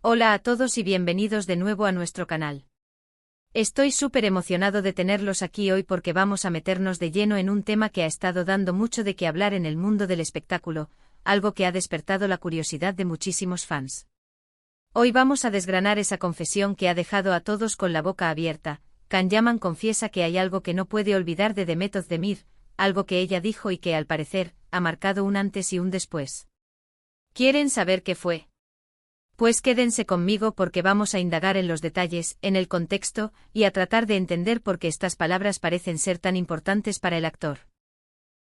Hola a todos y bienvenidos de nuevo a nuestro canal. Estoy súper emocionado de tenerlos aquí hoy porque vamos a meternos de lleno en un tema que ha estado dando mucho de qué hablar en el mundo del espectáculo, algo que ha despertado la curiosidad de muchísimos fans. Hoy vamos a desgranar esa confesión que ha dejado a todos con la boca abierta. Can Yaman confiesa que hay algo que no puede olvidar de Demet Özdemir, algo que ella dijo y que, al parecer, ha marcado un antes y un después. ¿Quieren saber qué fue? Pues quédense conmigo porque vamos a indagar en los detalles, en el contexto, y a tratar de entender por qué estas palabras parecen ser tan importantes para el actor.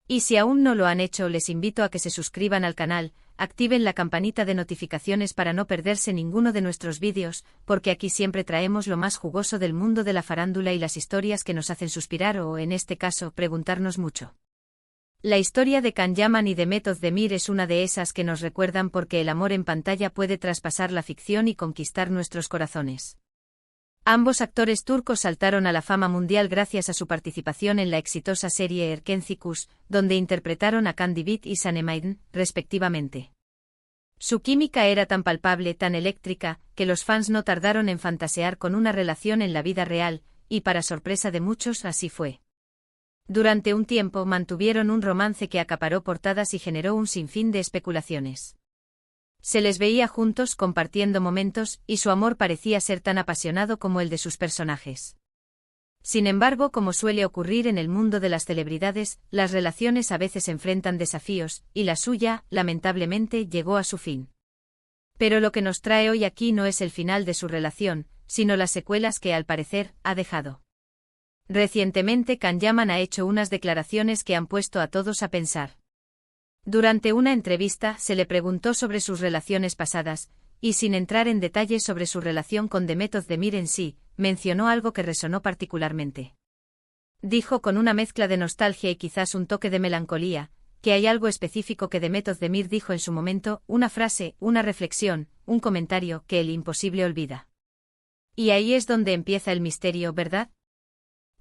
Y si aún no lo han hecho, les invito a que se suscriban al canal, activen la campanita de notificaciones para no perderse ninguno de nuestros vídeos, porque aquí siempre traemos lo más jugoso del mundo de la farándula y las historias que nos hacen suspirar o, en este caso, preguntarnos mucho. La historia de Can Yaman y Demet Özdemir es una de esas que nos recuerdan porque el amor en pantalla puede traspasar la ficción y conquistar nuestros corazones. Ambos actores turcos saltaron a la fama mundial gracias a su participación en la exitosa serie Erkenci, donde interpretaron a Can Divit y Sanem, respectivamente. Su química era tan palpable, tan eléctrica, que los fans no tardaron en fantasear con una relación en la vida real, y para sorpresa de muchos así fue. Durante un tiempo mantuvieron un romance que acaparó portadas y generó un sinfín de especulaciones. Se les veía juntos compartiendo momentos y su amor parecía ser tan apasionado como el de sus personajes. Sin embargo, como suele ocurrir en el mundo de las celebridades, las relaciones a veces enfrentan desafíos, y la suya, lamentablemente, llegó a su fin. Pero lo que nos trae hoy aquí no es el final de su relación, sino las secuelas que, al parecer, ha dejado. Recientemente Can Yaman ha hecho unas declaraciones que han puesto a todos a pensar. Durante una entrevista se le preguntó sobre sus relaciones pasadas, y sin entrar en detalles sobre su relación con Demet Özdemir en sí, mencionó algo que resonó particularmente. Dijo con una mezcla de nostalgia y quizás un toque de melancolía, que hay algo específico que Demet Özdemir dijo en su momento, una frase, una reflexión, un comentario que el imposible olvida. Y ahí es donde empieza el misterio, ¿verdad?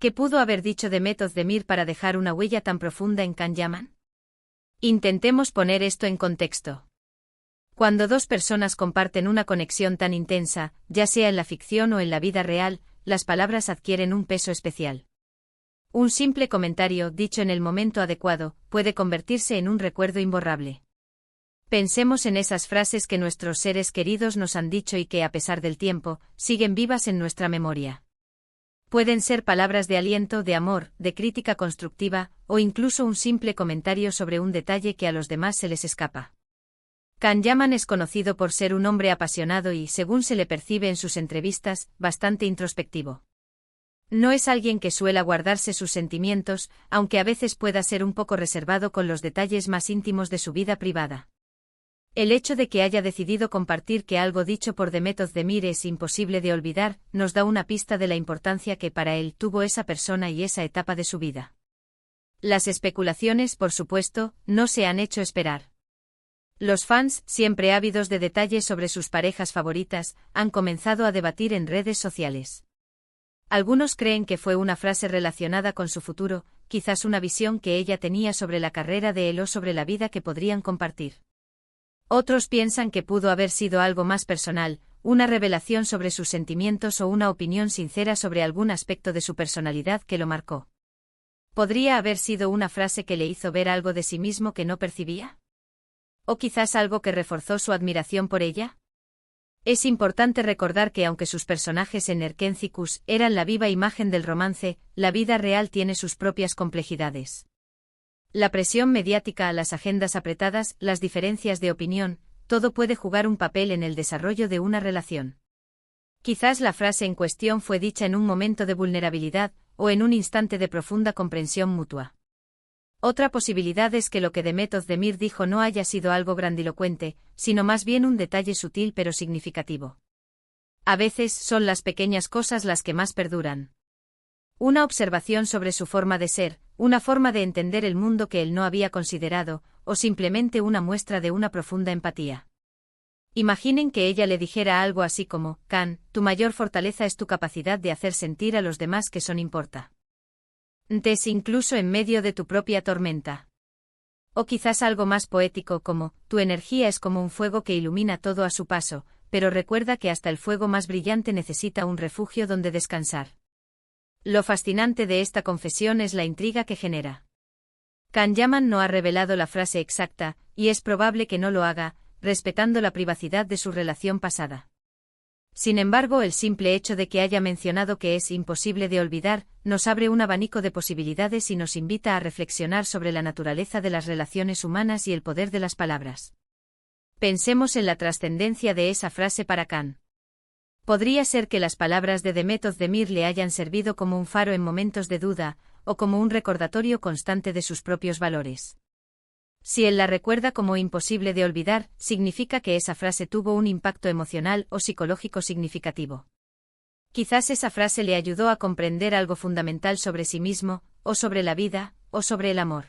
¿Qué pudo haber dicho Demet Özdemir para dejar una huella tan profunda en Can Yaman? Intentemos poner esto en contexto. Cuando dos personas comparten una conexión tan intensa, ya sea en la ficción o en la vida real, las palabras adquieren un peso especial. Un simple comentario, dicho en el momento adecuado, puede convertirse en un recuerdo imborrable. Pensemos en esas frases que nuestros seres queridos nos han dicho y que, a pesar del tiempo, siguen vivas en nuestra memoria. Pueden ser palabras de aliento, de amor, de crítica constructiva, o incluso un simple comentario sobre un detalle que a los demás se les escapa. Can Yaman es conocido por ser un hombre apasionado y, según se le percibe en sus entrevistas, bastante introspectivo. No es alguien que suela guardarse sus sentimientos, aunque a veces pueda ser un poco reservado con los detalles más íntimos de su vida privada. El hecho de que haya decidido compartir que algo dicho por Demet Özdemir es imposible de olvidar, nos da una pista de la importancia que para él tuvo esa persona y esa etapa de su vida. Las especulaciones, por supuesto, no se han hecho esperar. Los fans, siempre ávidos de detalles sobre sus parejas favoritas, han comenzado a debatir en redes sociales. Algunos creen que fue una frase relacionada con su futuro, quizás una visión que ella tenía sobre la carrera de él o sobre la vida que podrían compartir. Otros piensan que pudo haber sido algo más personal, una revelación sobre sus sentimientos o una opinión sincera sobre algún aspecto de su personalidad que lo marcó. ¿Podría haber sido una frase que le hizo ver algo de sí mismo que no percibía? ¿O quizás algo que reforzó su admiración por ella? Es importante recordar que aunque sus personajes en Erkenci eran la viva imagen del romance, la vida real tiene sus propias complejidades. La presión mediática, las agendas apretadas, las diferencias de opinión, todo puede jugar un papel en el desarrollo de una relación. Quizás la frase en cuestión fue dicha en un momento de vulnerabilidad, o en un instante de profunda comprensión mutua. Otra posibilidad es que lo que Demet Özdemir dijo no haya sido algo grandilocuente, sino más bien un detalle sutil pero significativo. A veces son las pequeñas cosas las que más perduran. Una observación sobre su forma de ser, una forma de entender el mundo que él no había considerado, o simplemente una muestra de una profunda empatía. Imaginen que ella le dijera algo así como, Can, tu mayor fortaleza es tu capacidad de hacer sentir a los demás que son importantes incluso en medio de tu propia tormenta. O quizás algo más poético como, tu energía es como un fuego que ilumina todo a su paso, pero recuerda que hasta el fuego más brillante necesita un refugio donde descansar. Lo fascinante de esta confesión es la intriga que genera. Can Yaman no ha revelado la frase exacta, y es probable que no lo haga, respetando la privacidad de su relación pasada. Sin embargo, el simple hecho de que haya mencionado que es imposible de olvidar, nos abre un abanico de posibilidades y nos invita a reflexionar sobre la naturaleza de las relaciones humanas y el poder de las palabras. Pensemos en la trascendencia de esa frase para Can. Podría ser que las palabras de Demet Özdemir le hayan servido como un faro en momentos de duda, o como un recordatorio constante de sus propios valores. Si él la recuerda como imposible de olvidar, significa que esa frase tuvo un impacto emocional o psicológico significativo. Quizás esa frase le ayudó a comprender algo fundamental sobre sí mismo, o sobre la vida, o sobre el amor.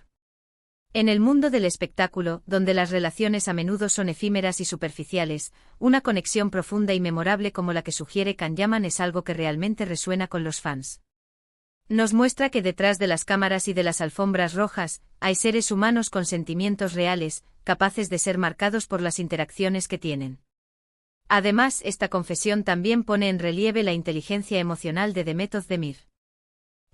En el mundo del espectáculo, donde las relaciones a menudo son efímeras y superficiales, una conexión profunda y memorable como la que sugiere Can Yaman es algo que realmente resuena con los fans. Nos muestra que detrás de las cámaras y de las alfombras rojas, hay seres humanos con sentimientos reales, capaces de ser marcados por las interacciones que tienen. Además, esta confesión también pone en relieve la inteligencia emocional de Demet Özdemir.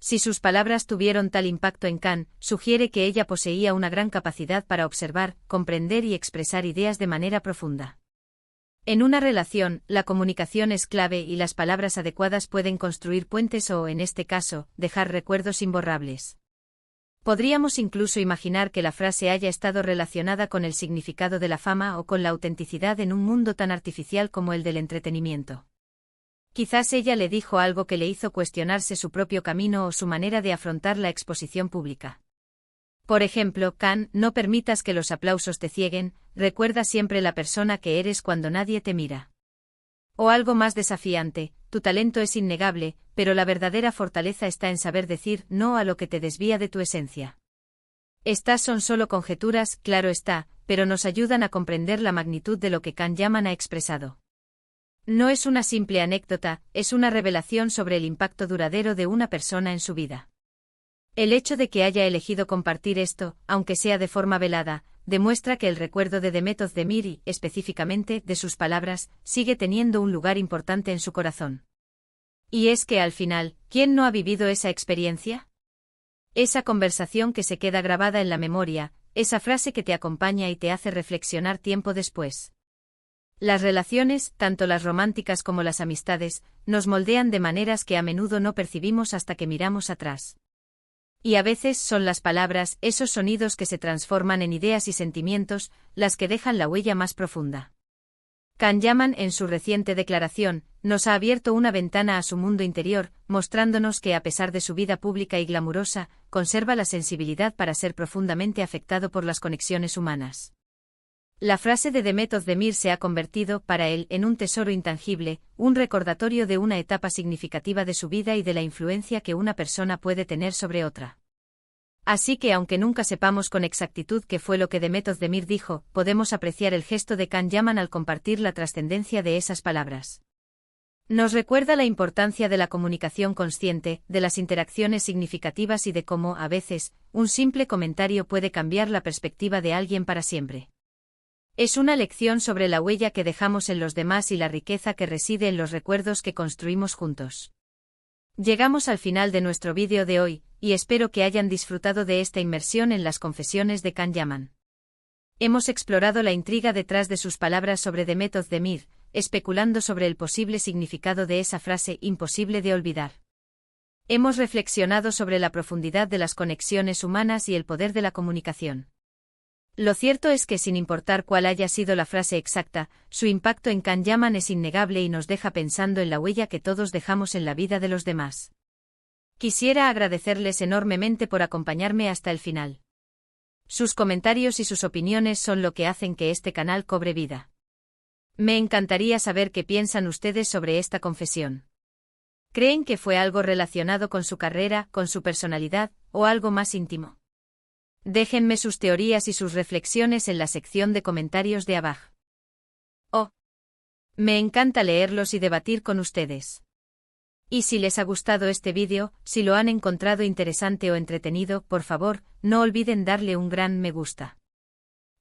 Si sus palabras tuvieron tal impacto en Can, sugiere que ella poseía una gran capacidad para observar, comprender y expresar ideas de manera profunda. En una relación, la comunicación es clave y las palabras adecuadas pueden construir puentes o, en este caso, dejar recuerdos imborrables. Podríamos incluso imaginar que la frase haya estado relacionada con el significado de la fama o con la autenticidad en un mundo tan artificial como el del entretenimiento. Quizás ella le dijo algo que le hizo cuestionarse su propio camino o su manera de afrontar la exposición pública. Por ejemplo, Can, no permitas que los aplausos te cieguen, recuerda siempre la persona que eres cuando nadie te mira. O algo más desafiante, tu talento es innegable, pero la verdadera fortaleza está en saber decir no a lo que te desvía de tu esencia. Estas son solo conjeturas, claro está, pero nos ayudan a comprender la magnitud de lo que Can Yaman ha expresado. No es una simple anécdota, es una revelación sobre el impacto duradero de una persona en su vida. El hecho de que haya elegido compartir esto, aunque sea de forma velada, demuestra que el recuerdo de Demet Özdemir y, específicamente, de sus palabras, sigue teniendo un lugar importante en su corazón. Y es que al final, ¿quién no ha vivido esa experiencia? Esa conversación que se queda grabada en la memoria, esa frase que te acompaña y te hace reflexionar tiempo después. Las relaciones, tanto las románticas como las amistades, nos moldean de maneras que a menudo no percibimos hasta que miramos atrás. Y a veces son las palabras, esos sonidos que se transforman en ideas y sentimientos, las que dejan la huella más profunda. Can Yaman, en su reciente declaración, nos ha abierto una ventana a su mundo interior, mostrándonos que a pesar de su vida pública y glamurosa, conserva la sensibilidad para ser profundamente afectado por las conexiones humanas. La frase de Demet Özdemir se ha convertido, para él, en un tesoro intangible, un recordatorio de una etapa significativa de su vida y de la influencia que una persona puede tener sobre otra. Así que aunque nunca sepamos con exactitud qué fue lo que Demet Özdemir dijo, podemos apreciar el gesto de Can Yaman al compartir la trascendencia de esas palabras. Nos recuerda la importancia de la comunicación consciente, de las interacciones significativas y de cómo, a veces, un simple comentario puede cambiar la perspectiva de alguien para siempre. Es una lección sobre la huella que dejamos en los demás y la riqueza que reside en los recuerdos que construimos juntos. Llegamos al final de nuestro vídeo de hoy, y espero que hayan disfrutado de esta inmersión en las confesiones de Can Yaman. Hemos explorado la intriga detrás de sus palabras sobre Demet Özdemir, especulando sobre el posible significado de esa frase imposible de olvidar. Hemos reflexionado sobre la profundidad de las conexiones humanas y el poder de la comunicación. Lo cierto es que sin importar cuál haya sido la frase exacta, su impacto en Can Yaman es innegable y nos deja pensando en la huella que todos dejamos en la vida de los demás. Quisiera agradecerles enormemente por acompañarme hasta el final. Sus comentarios y sus opiniones son lo que hacen que este canal cobre vida. Me encantaría saber qué piensan ustedes sobre esta confesión. ¿Creen que fue algo relacionado con su carrera, con su personalidad, o algo más íntimo? Déjenme sus teorías y sus reflexiones en la sección de comentarios de abajo. Oh, me encanta leerlos y debatir con ustedes. Y si les ha gustado este vídeo, si lo han encontrado interesante o entretenido, por favor, no olviden darle un gran me gusta.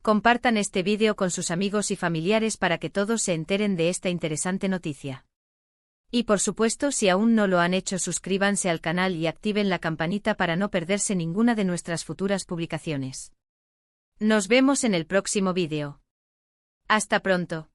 Compartan este vídeo con sus amigos y familiares para que todos se enteren de esta interesante noticia. Y por supuesto, si aún no lo han hecho, suscríbanse al canal y activen la campanita para no perderse ninguna de nuestras futuras publicaciones. Nos vemos en el próximo vídeo. Hasta pronto.